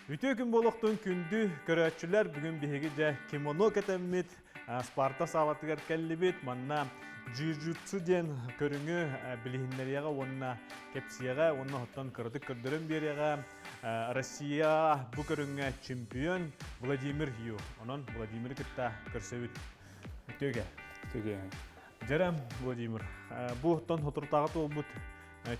Ütü gün boluqtun kündü körötçüler bugün bihigice kimono ketemmit, Sparta savatıgar kellibit, manna джиу-джитсу ден көрүңү билихиннерияга онна кепсияга онна хоттон кырдык көрдөрөн берияга Россия бу көрүңө чемпион Владимир Ю. Онон Владимир кытта көрсөбүт. Төге. Жарам Владимир. Бу хоттон хотуртагы толбут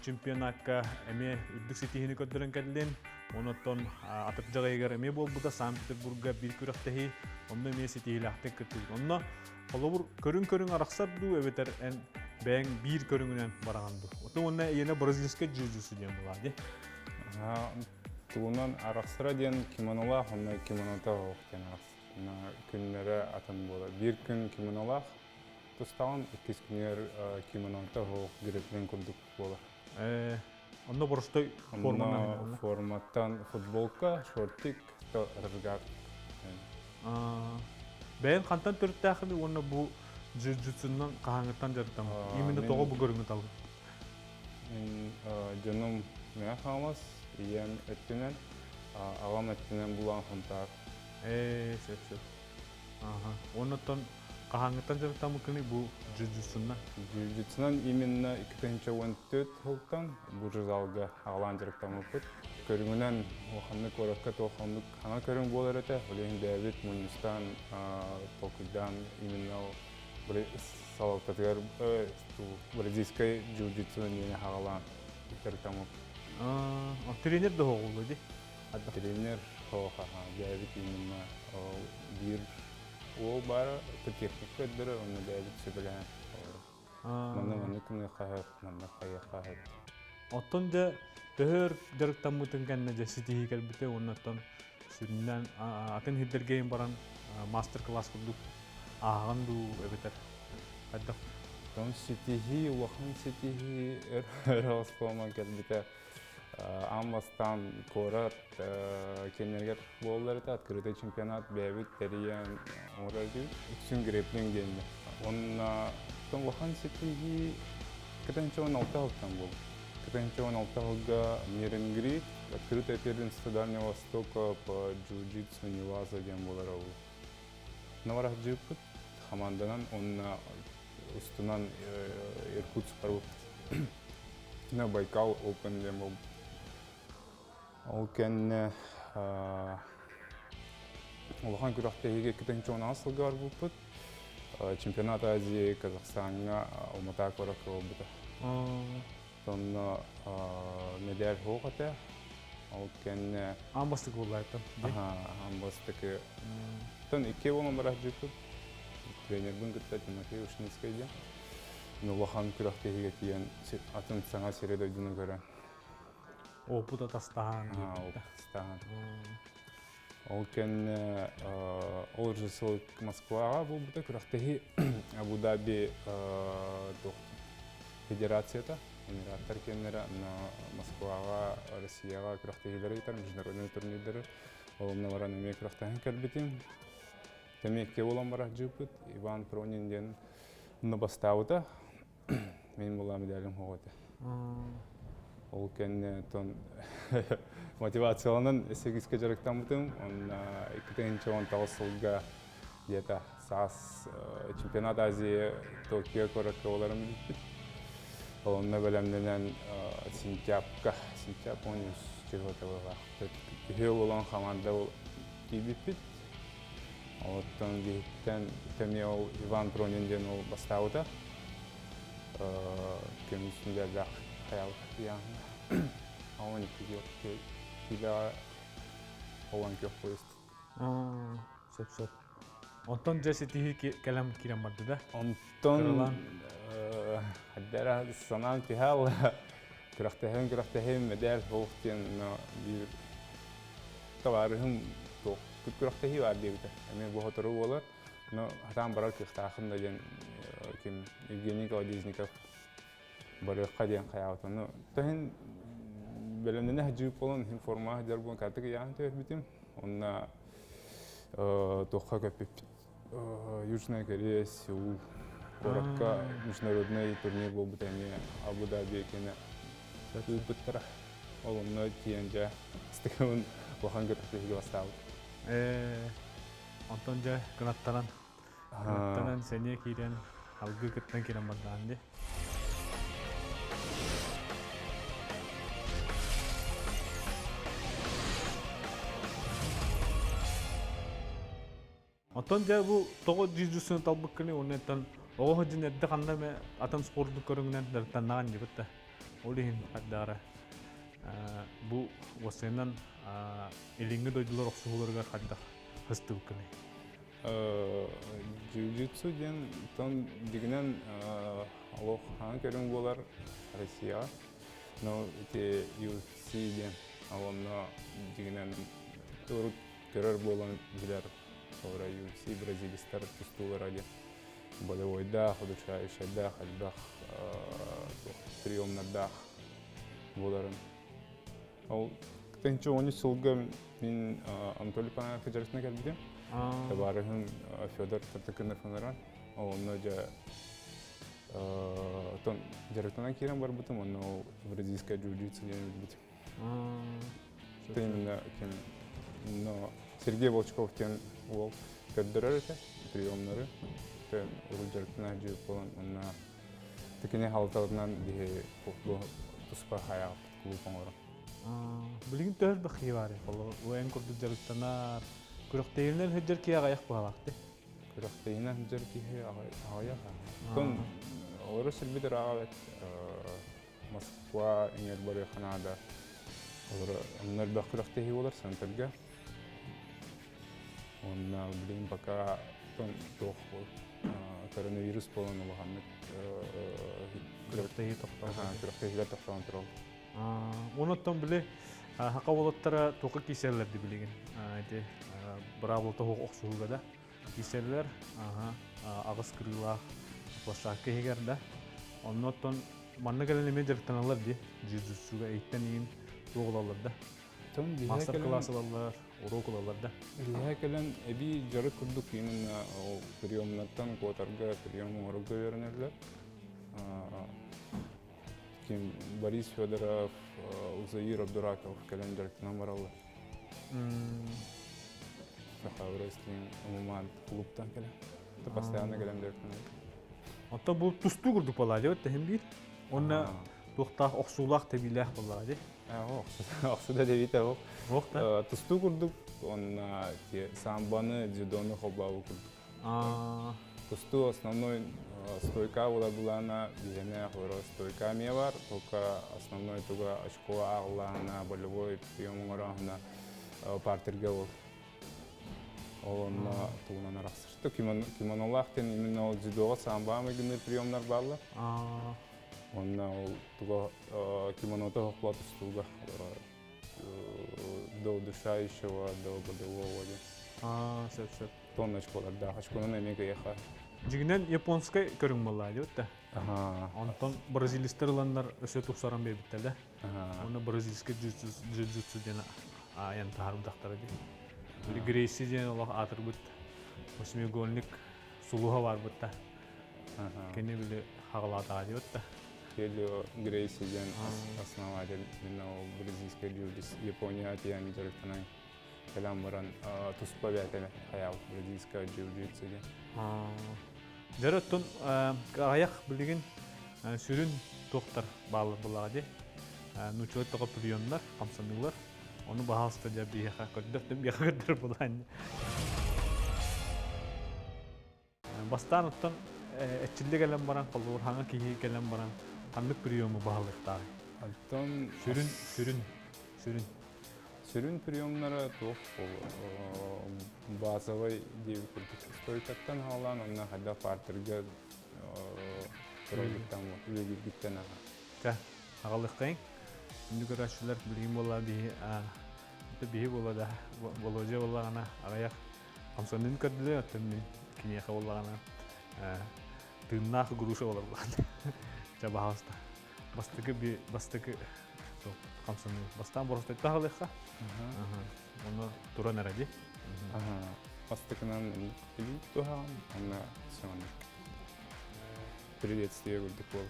чемпионатка эме үддүк сетихини көрдөрөн келдим. Оноттон атып жагайгар эме болбуда Санкт-Петербурга бир күрөктеги онно эме сетихилактык кыттык. Онно Олобур көрүң араксар ду эбетер эн бэң бир көрүңүнөн бараганду. Ото онна эне бразильска джиу-джитсу ден булады. Туунан араксара ден кимонолах, онна кимонота октен араксар. Күннөрө атын болот. Бир күн кимонолах тустаган, 2 күнөр кимонота ок греплен курдук болот. Онно простой форма. Форматтан футболка, шортик, то рыгар. Бәйін қантан түрттәқіні оны бұл джиу-джитсунан қағаңыттан жарыттам. Именно тоғы бұл көріңі талы. Мен жөным мен қамас, ием өттінен, ағам өттінен бұлан қонтар. Сөп. Оныттан қағаңыттан жарыттам мұқыны бұл джиу-джитсунан? Джиу-джитсунан именно 2-14 қолтан бұл жүзалға ағалан жарыттам өпіт. Көрүңүнөн оханны көрөккө тохондук ана көрүң болор эте. Олен Давид Мунистан Токудан именно бир салаттагар бразильской джиу-джитсу не хагалан тертамы. Тренер да болду ди. Тренер хоха Давид именно бир о бара техника дер оны Давид сөбөлөн. Мана кимге кайык, мана кайык. Оттон да төхөр дөрөктөн мутун канна жесити келбите оннотон сүннән атын хиддергейм баран мастер класс кылдык аганду эбетер. Адда тон ситихи уахан ситихи распома келбите аммастан корат кенергер болларда открытый чемпионат бэбит териян оралды үчүн греплинг денде. Онна тон уахан ситихи кетенчон алталтан бол. Чемпион Алтауга Миренгри, открытое первенство Дальнего Востока по джиу-джитсу Неваза Дембуларау. Наварах джипут, Хаманданан, он устунан Иркутск пару на Байкал Open Дембул. Олкен Улахан Курахтеге Кетенчон Асылгар бупут, чемпионат Азии Казахстана Алмата Коракова бута. Тонна медаль хоғаты, ол кәнне... Амбастық олайты? Амбастықы. Тон 2 болман барақ жүкіп, тренербін күтті Тимофей Ушницкайде. Нұлахан күрақтегеге тиен атын саңа середі өйдіні көрі. Опыт атастаған? Опыт атастаған. Ол кәнне ол жысылық Москваға бұл бұта күрақтегі Абу-Даби федерацията. Эмираттар кеннері Москваға, Россияға күрақтегілері етер, международный турнирлері. Олымна баран өме күрақтағын кәлбетім. Темекке олам барақ жүпіт, Иван Пронинден бастауыда. Мен бола медалім хоғыды. Ол кәнне тон мотивацияланын 8-ке жарықтан бұтым. Он 2-10 сылға где-то САС чемпионат Азии Токио көрәкке оларым бітпіт. Онна бөлемденен сентябрь 13-чего-то Үйе olan команда ол кейбіппіт. Оттан кейттен төме ол Иван Пронинден ол бастауыда. Кем үстінде бәқ қаял яғында. Ауын кейлі олан көп қойысты. Сөп. Онтон жәсетігі кәлем керем барды да? Онтон Хаддара санан тихал күрақтахым медаль хоқтен бир таварым тоқ күрақтахи бар дейді. Мен бұл отыру болар. Хатан барар күрақтахым деген кем Евгений Колодезников барыққа ден қаяуты. Тәхін бәлемдені әжіп болын информа жар болын кәтігі яғын тәуір бітім. Онна тоққа көпіп Южная Корея, Сеул. Коротко международный турнир был бы Абу-Даби кене. Бүттіра. Олымны тиенже стығын Wahan gırtı higi bastağı. Ondan önce kınattanan seneye kiren halgı kıttan kiren bagandi. Ondan önce bu toğu jiu-jitsu'nu talbıkkını onnetan oğu hıcın edde kanna atan spordu körüngünen dertten nağan jibitta. Olihin kaddara. Bu wasenan ilingi doydular oksuğularga kadda hıstı bıkkını. Jiu-jitsu diyen ton diginen Allah hangi körüng bolar Rusya. No ite UFC diyen avamna diginen doğru körür bolan biler. Sonra UFC Brazilistar tustular adi. Bolevojda, hoduşayışada, halbaq, приемнарда боларын. Ол тенче 13 жылғы мен Анатолий Панаяев жарысына келдім. Табарым Федор Тартакынов онаран. Ол оны тон жарыстан кирен бар бутым, оны бразильская джиу-джитсу деген бутым. Это именно но Сергей Волчков тен ол көрдөрөр эте приемнары. Тен ол жарыстан жеп болон она Tekene halkalarından diye bu tuspar hayat klub onlara. Bilgin tör bakı var ya. O en kurdu jarıtana kurakteyinden hıcır ki ayak bağlaktı. Kurakteyinden hıcır ki ayak. Kon orası bir de rahat. Moskva, İngiltere, Kanada. Onlar da kurakteyi olur sanırım. Onlar bilgin baka ton doğu. Koronavirus falan olahamet. Kurakteyi toxtağın. Kurakteyiler toxtağın тұрол. Onottan bile haqa olattara toqa kiserlerdi bilgin. Bravo toq oqsuğuga kiserler. Ağız kırılaq, başaqı hegerde. Onottan manna gelenime jarıtanalar di. Jiu-jitsuga eitten egin toğulallar da. Master class alallar, urok alallar da. Liha kelen ebi jarı kurduk yemin o priyomlardan kotarga priyom orga verenler. Kim Boris Fedorov, Uzair Abdurakov kelen jarıttan varallar. Saha wrestling umuman klubtan kelen. Ta постоянно kelen jarıttan. Hatta bu tustu kurduk balaca evet hem bir. Onna toqtaq oqsuğlaq tabilah balaca. Oqsuda devite o. Oqta. Tustu kurduk onna самбаны, дзюдоны хобаву курдук. Тусту основной стойка была на дизайне стойка мевар, только основной туга очко агла на болевой прием на партерге ол. Он тугунан араксырты кимонолахтен именно дзюдога самбамы гыны приемнар барлы. Он туга кимоното хохла тустуга до удушающего, до болевого. Сеп. Тонночкаларда очконун эмеге яха. Жигинен японскай көрүң болла деп та. Антон бразилистерландар өсө туксаран бебиттеле. Оны бразильский джиу-джитсу дена аян таарымдактары ди. Били грейси ден Аллах атыр бут. Осмегонлик сулуха бар бут та. Кене били хагалата деп та. Келио грейси ден основатель бразильской джиу-джитсу Япония тиян жарыктанай. Kelambaran tuspа бәтеле хаял бразильская джиу-джитсу ден. Жарыттон аяк билген сүрүн тоқтар балы булага ди. Нучой тоқа приемнар, камсанылар. Onu bahasta da bir yaka kördüm bir yaka bulan. Bastan ottan etçilli gelen baran kalır, hangi kihi gelen baran hanlık priyomu bahalıkta. Alttan sürün priyomlara toh bazavay diye kurduk. Stoykattan halan onunla hada parterge proyektan var, gitten aha. Ka, ağalıkayın. Şimdi görüşürler bilgim bolla bir bolla da bolloca bolla ana ağayak kamsanın kadar atın kiniye bolla ana tırnak guruşa bolla bolla. Coba hasta. Bastıkı so kamsanın bastan borostet ağalıkka. Onu turan aracı. Bastıkından ilk tuham ona sonra приветствие курдук бол.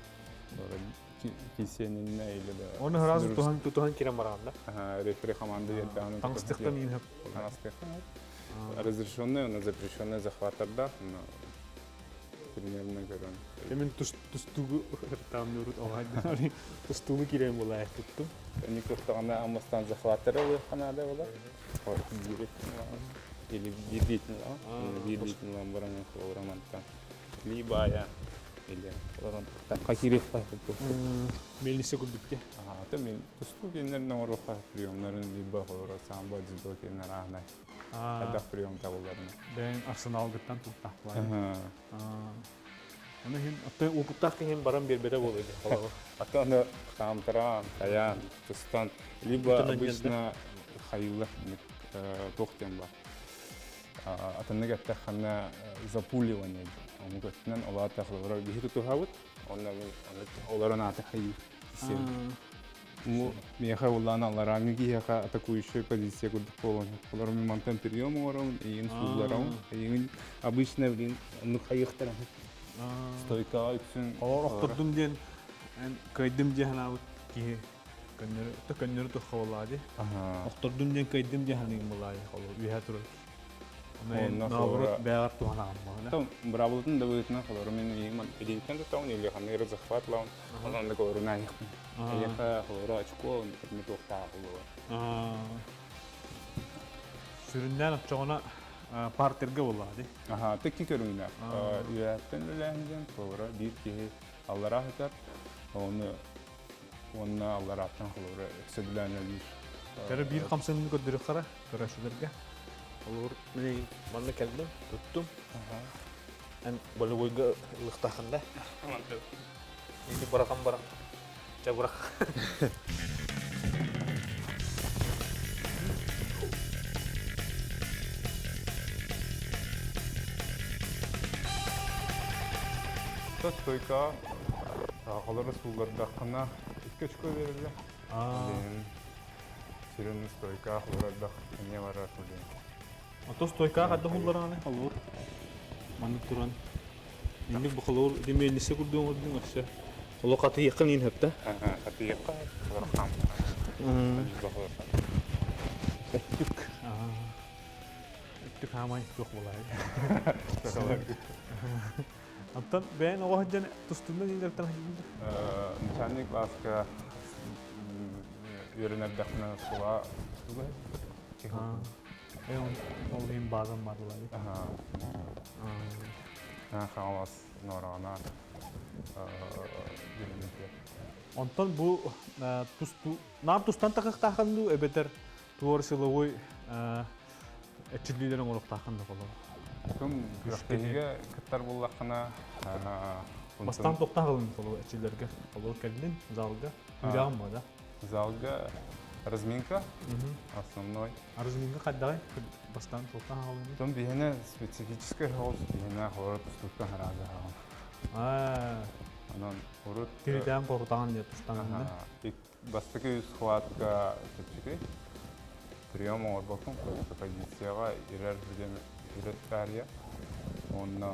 кисенинне или да. Оны разы тухан кирен барганда. Рефери команды яданы. Таңстыктан ин хеп. Разрешенные, но запрещенные захватарда, но примерно говорю. Мен тустугу там нурут огайды. Тустугу кирен булай туттум. Они кустагана амастан захватары ханада була. Или видительно баран хлорамантан. Либо я или так какие Мелисе гудукке. Там тустуги нерно роха приемнарын либо хлора самбо дзидоки нарахна. Это прием табуларны. Ден арсенал гыттан туттаклай. Аны хин атты укуттак хин баран бербере болду. Атаны камтара, каян, тустан, либо обычно хайла тохтем ба. Атаны гатта хана запуливание. Мугатнан олата хлора бихиту тухавут. Оларана атахай. Меха улана ларанги яха атакующая позиция гудполон. Поларми мантен прием орон и инсуларон. И обычно блин ну хаихтара. Стойка üçün. Ортодум ден кайдым жаханабыт ки көннөр тухавалады. Ортодум ден кайдым жаханың булай холу. Уя тур. Наоборот бягар туханамма. Там бравлутун да бытна холор мен ийман идейтен таун или хамер захватлаун. Онда горунай. Яха холора очко метохта холо. Сүрүндөн отчогона партерге булады. Текки көрүнө. Уяттен ленден холора бир ки аллара хатар. Онна аллараттан холора сөбүлөнө бир. Кара бир камсынын көдөрүп кара, көрөшүлөргө. Olur, ben bana geldim, tuttum. En böyle boyga lıktahında. Ini bırakam barang, cabrak. Та стойка, халары суларда хана икки очко берилди. Сирен стойка халарда не бара кылды. Атос стойка кадда хуллараны халур. Маны туран. Инде бу халур демелисе курдун ордун акча. Холо каты якын ин хепте. Каты якын. Бархам. Эттик хамай жок булай. Антан ben o hajjan tustunda dinlerten hajjinde. Nişanlı klaska yörüne dakna suğa. Olayım bazen varlar. Halas norana. Ondan bu tustu nam tustan takık takındı ebeter tuvarsılığı etçililerin olarak takındı falan. Tüm güçlüğe kıtlar bullakına Bastan toktan kalın falan etçilerge. Falan kendin zalga. Uyağım mı da? Залга разминка основной. А разминка когда? Бастан токtan kalın. Там бихне специфическая холс, бихне хорот уступка хараза. Анан хорот Тириден корутан диye тустан. Бастыки схватка типчики. Прием орбаком, позицияга ирер иреттария. Он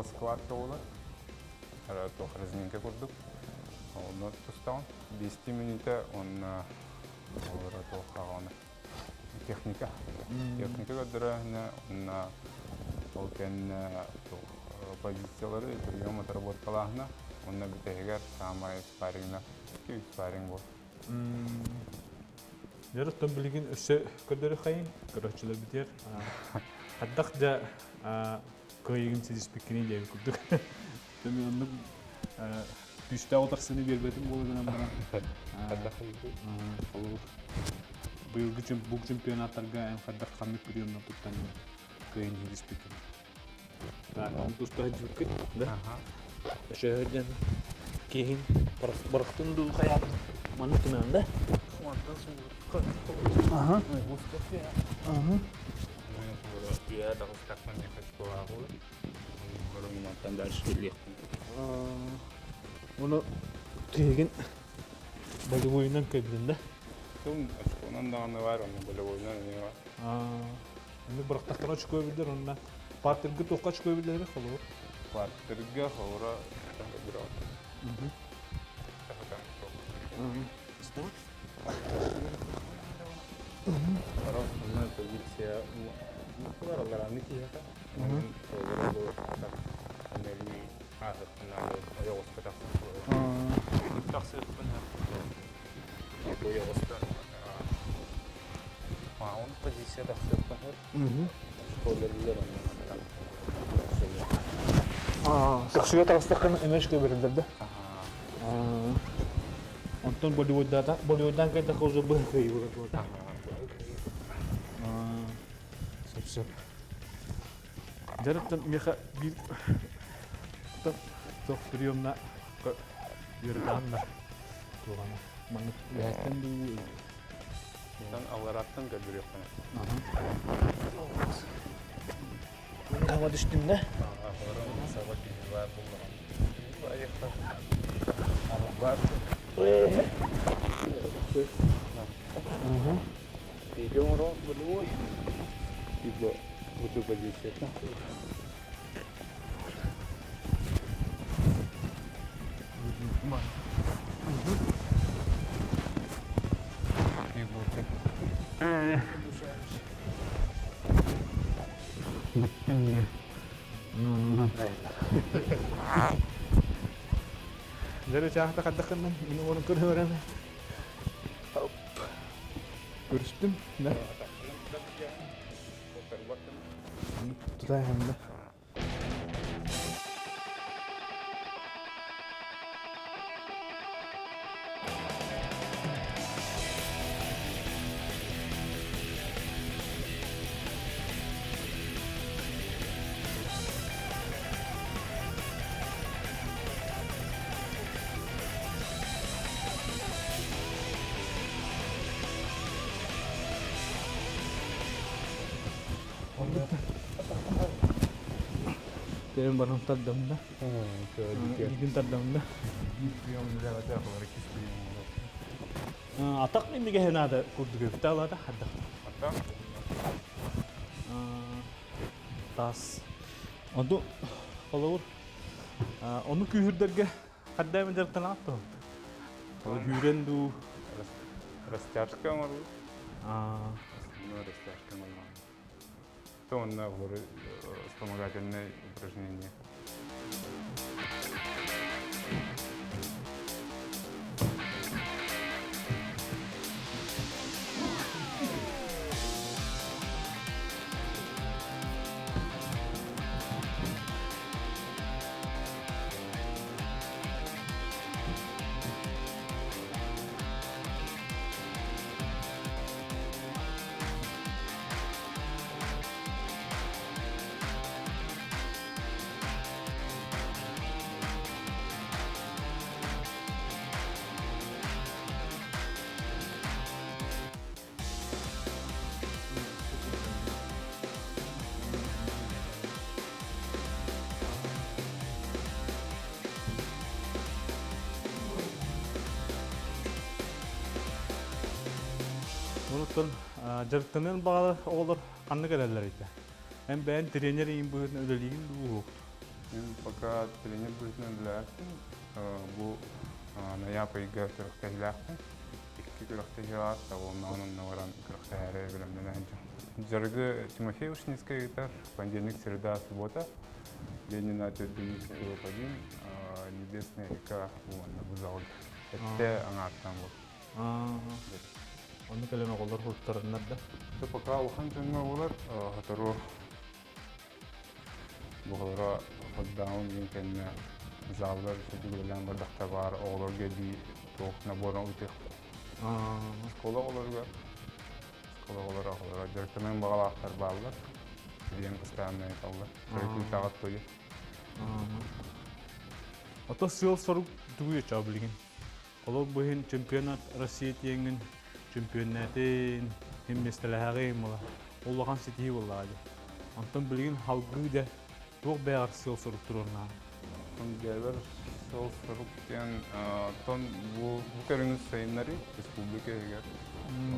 схватка була. Ара тох разминка курдук. Он тустан 10 минута он орато хагана. Техника. Техника гадрана на толкен позициялары прием отработкаларына. Онна битегер самай спаррингна ки спарринг бол. Ярыс там билген өсө көдөрү хайын, көрөчүлөр битер. Хаддак да көйгүн сиз спикерин жеп күрдүк. Мен аны түстө отурсуну бербедим болгонан бара. Хаддак Алуу. Бул чемпионаттарга эң хаддак камык приемна туттан көйгүн сиз спикер. Так, он түстө жүкөт, да? Шehirden kehin bıraktın dulu kayak mana kenanda? Kuatkan semua. Aha. Mustafa ya. Aha. Dia dah sekarang ni kat aku. Baru makan dari sini. Onu kehin bagi oyundan kaybedildi. Tüm açıklanan da ne var onun böyle oyundan ne var? Onu bıraktıktan çıkabilir ondan. Partide to'xqa chiqib beradi, xolos. Partide xora Orang sebenarnya Missия keluar orang ini ya kan. Kalau Amerika ada kenal ya hospital. Taksi benar. Itu ya hospital. Mau posisi taksi benar. Sekolah dulu Taksiga takstakkan enerjik berada. Onton Bollywood-dan kita kau coba kayu kota. Siap. Jadi mereka tak berium nak ke yurdan nak. Tuhan mana lihatkan dulu. Dan awalatan ke berium. Kamu düştün de? Orang sahabat di luar rumah. Banyak tak. Tiga orang berdua. Tiba butuh posisi tu. Jadi cah tak katakan minum orang kurang. Kurustum, dah. Tu dah hendak. Kaya barang tadam na. Hindi tadam na. Atak ni migay na ada kudrif tala da hada. Tas. Onu olur. Onu kühürderge hadda mı derten atto. O hürendu. Растяжка мору. Растяжка мору. То он на вспомогательные упражнения. Unutun, jarıktığının bağlı olur anlık ederler ite. Hem ben treneriyim bu ödeliğin bu. Пока тренер будет наблюдать, bu naya payga kırıktahilaktı. İki kırıktahilat, onun navaran kırıktahire bilemlenence. Jargı Тимофей Ушницкая gitar, понедельник, среда, суббота. Ленин ответ один, небесная река, bu залог. Это аңаттан bu. Onu kalian okullar kurtarınlar da. Itu пока ухан жөнүнө болор, хатору бугара ходдаун мümkün залдар сүдүлгөн бардакта бар, оолор келди, тоок наборун утек. Школа олорго. Школа олора жертемен багалактар барлар. Диен кыстаанай калды. Бирки тагат той. Ото сыл сорук дугуй чаблигин. Олор быхин чемпионат Россия теңин чемпионатын химместеләһәгәй мола. Уллаган ситии буллады. Антон билген халгы да тук бәгәр сыл сорук турына. Гәбер сыл сорук тен тон бу көрүнүс сайыннары республика эгер.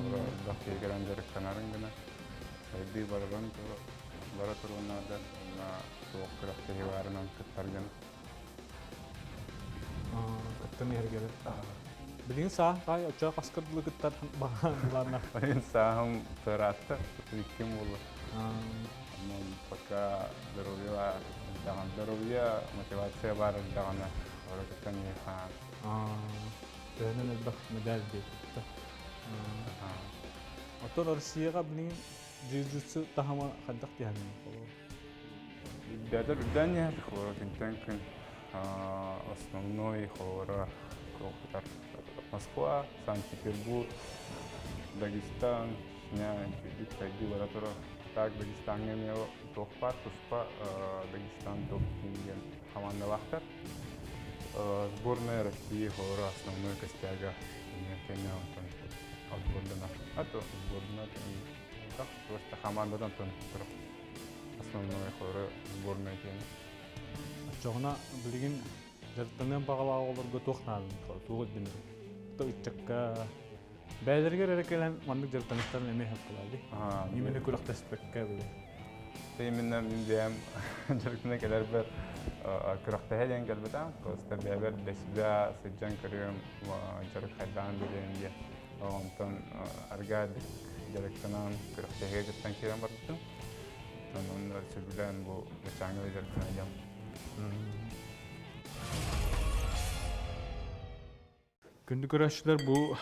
Ора дакы грандер канарын гына. Сайды барган тура бара турунада на тук кыракты барынан кыттарган. Kattani hergele. Bilin sah kay uçağı kaskırdılıklar bağlanlar. Benim saham teratta tutukim olur. Ama paka daruya motivasiya var dağına. Orada kanı ha. Dönen elbak medal değil. Oton Rusya'ya bilin jiu-jitsu tahama kaddak dihan. Бедер дания хора тинтенкен основной хора крохтар Москва, Санкт-Петербург, Дагестан, ня чуть ходил литература. Так Дагестан имел тохпа, туспа Дагестан тохтинген команда вахтар. Сборная России хора основной костяга Кения Антон отбордана. А то сборная так просто командадан тон. Основной хоры сборной тем. Çoğuna bilgin jartından bağlağı olurdu toxnadın. Tuğut dindir. Tuğutçakka bəylərgə rərəkələn mandık jartdanışların əmək haqqılardı. Yemini kulaq təsbəkkä bile. Teminna min diyem jartına kadar bir kulaqta hediyen gelbeden. Kosta beraber desibya sıccan kırıyorum. Jarık haydan bileyim diye. Ondan argad jarıktanan kulaqta hediyetten kiram barıttım. Onlar sebilen bu geçenler jartına Gündük öğrenciler bu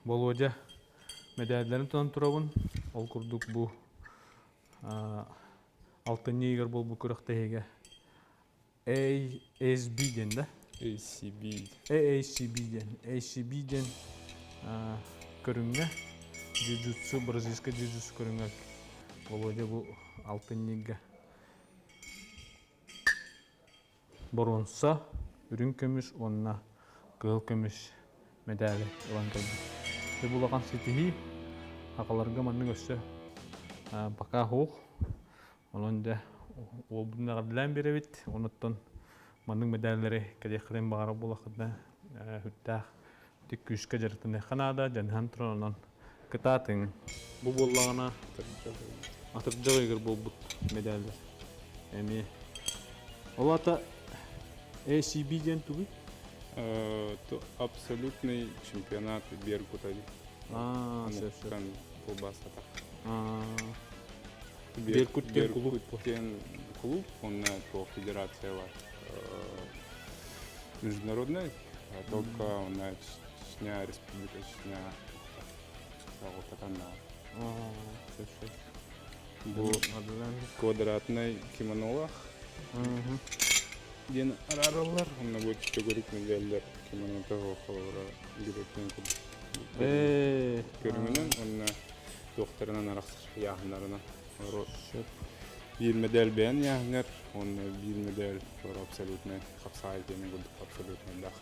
Bolvoca medallerini tanıtırabın. Ol kurduk bu altın yeğer bol bu kırık tehege. ASB'den de. ACB'den körünge. Jiu-jitsu, Brazilska jiu-jitsu körünge. Bolvoca bu altın yeğe. Boronsa, ürün kömüş, onunla kıl kömüş medali olan kaldı. Ve bu lakan setihi, hakalarga manı göster. Baka hoğ, onun da o bunlar bilen bir evit, onuttan manı medalleri kadehlerin bağırı bu lakada hüttah. Dik küçük jartın Kanada, janhan tronan kıtatın. Bu bollağına atırcağı gir bu medaller. Emi, ola ta ACB'den tuğu? То абсолютный чемпионат Беркутади. Sevsem. Колбаса так. Беркуткен клуб. Беркуткен клуб, он по федерации международной, только он Чечня, республика Чечня, вот канал. Sevsem. Bu квадратный кимонолах. Ден араралар, онна бу чөгөрүк медаллер кимонота хохора гибектен кул. Көрүнүн онна докторунан араксыр яхындарына. Bir medal ben яхындар, онна bir medal for абсолютный капсай дене кул абсолютный дах.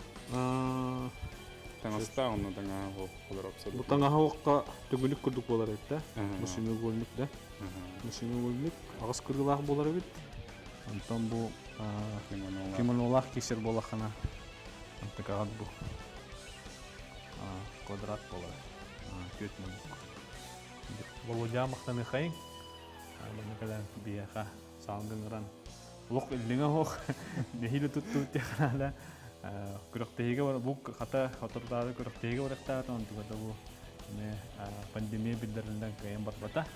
Таңаста онна таңа холор абсолютный. Бу таңа хокка төгүлүк курдук болар этте. Мусими голлук да. Мусими голлук агыс кыргылак болар бит. Антон bu kimonolar kesir bolakana. Antak agat bu. Kvadrat bolar. Köt mülük. Bolvoca maqtany xayın. Bana kadar biyaqa sağıngıran. Lok illinga hoq. Nehili tuttu teknala. Kırıktayga var. Bu hatırdadı kırıktayga var ektar. Antuk bu ne pandemi bildirilen kayan barbata.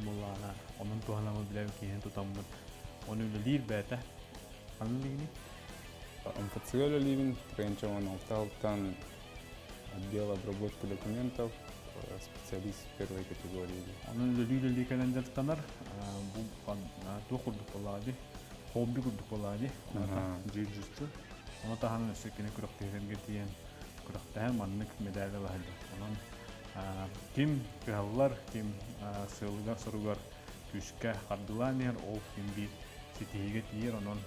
Mulana onun tuhanama bilen kiyen tutamut. Onu liir bete. Anlayın. Амфациоля Ливин, Кренчеван Алталтан, отдел обработки документов, специалист первой категории. Onun liir kalendir tanar. Bu dokurduk oladı. Hobi kurduk oladı. Jiu-jitsu. Ona tahanın üstüne kırıktayım getiyen kırıktayım manlık medalya vardı. Onun kim kıhallar, kim sığlıgar sorugar küçük kardılanır, o kim bir sitihiget yer onun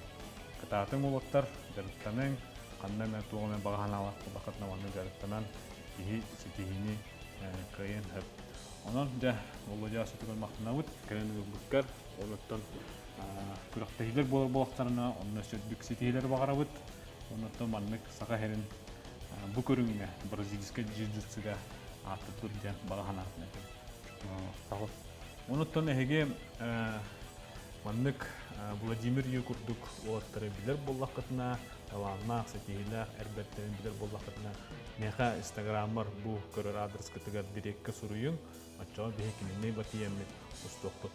kıtatım oluklar, jarıktanan, kandan tuğuna bağhanalar, bakatna vanı jarıktanan, iyi sitihini kayın hep. Onun da Bolvoca sütükün maqtınavut, kayın ürgütkar, oluktan kırıktayılar bolaklarına, onun sütük sitihiler bağıravut, ondan manlık Saha herin bu körünge, Brazilska jiu-jitsuga atıtır diyen bağhanalar. Ondan hege Маннык Владимир Юкурдук оттары билер боллақытына, таланна сетейлер әрбәттен билер боллақытына. Неха Инстаграммар бу көрөр адрес кытыгар дирекке суруйын, ачаға бейкімінне батиемет ұстоқты